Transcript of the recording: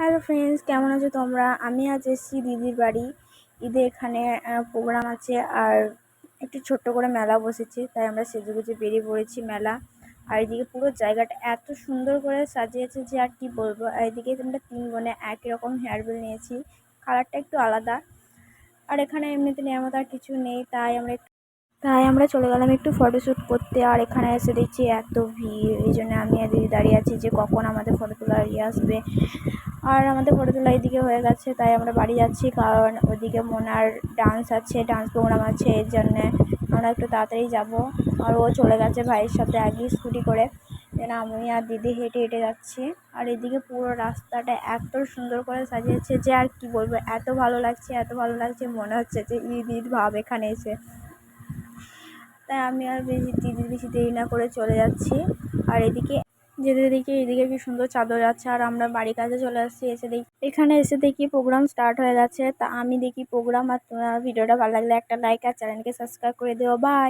Hello friends, কেমন আছো তোমরা? আমি আজ এসেছি দিদির বাড়ি। ঈদে এখানে প্রোগ্রাম আছে আর একটু ছোট্ট করে মেলা বসেছে, তাই আমরা সেজেগুজে বেরিয়ে পড়েছি মেলা। আর এদিকে পুরো জায়গাটা এত সুন্দর করে সাজিয়েছে যে আর কি বলবো। আর এদিকে আমরা 3 বোনে একই রকম হেয়ার বেল নিয়েছি, কালারটা একটু আলাদা। আর এখানে এমনিতে নেওয়ার মতো আর কিছু নেই, তাই আমরা চলে গেলাম একটু ফটোশ্যুট করতে। আর এখানে এসে দেখছি এত ভিড়, এই জন্য আমি আর দিদি দাঁড়িয়ে আছি যে কখন আমাদের ফটো তোলার আসবে। আর আমাদের ফটো তোলা এদিকে হয়ে গেছে, তাই আমরা বাড়ি যাচ্ছি, কারণ ওদিকে মোনার ডান্স প্রোগ্রাম আছে, এর জন্যে আমরা একটু তাড়াতাড়ি যাব। আর ও চলে গেছে ভাইয়ের সাথে আগে স্কুটি করে, যেন আমি আর দিদি হেঁটে হেঁটে যাচ্ছি। আর এদিকে পুরো রাস্তাটা এত সুন্দর করে সাজিয়েছে যে আর কি বলবো, এত ভালো লাগছে, মনে হচ্ছে যে ঈদ ঈদ ভাব এখানে এসে। তাই আমি আর বেশি দেরি না করে চলে যাচ্ছি। আর এদিকে এদিকে কি সুন্দর চাদর আছে। আর আমরা বাড়ির কাছে চলে আসছি, এখানে এসে দেখি প্রোগ্রাম স্টার্ট হয়ে গেছে। তা আমি দেখি প্রোগ্রাম। আর তোমার ভিডিওটা ভালো লাগলে একটা লাইক আর চ্যানেলকে সাবস্ক্রাইব করে দিও। বাই।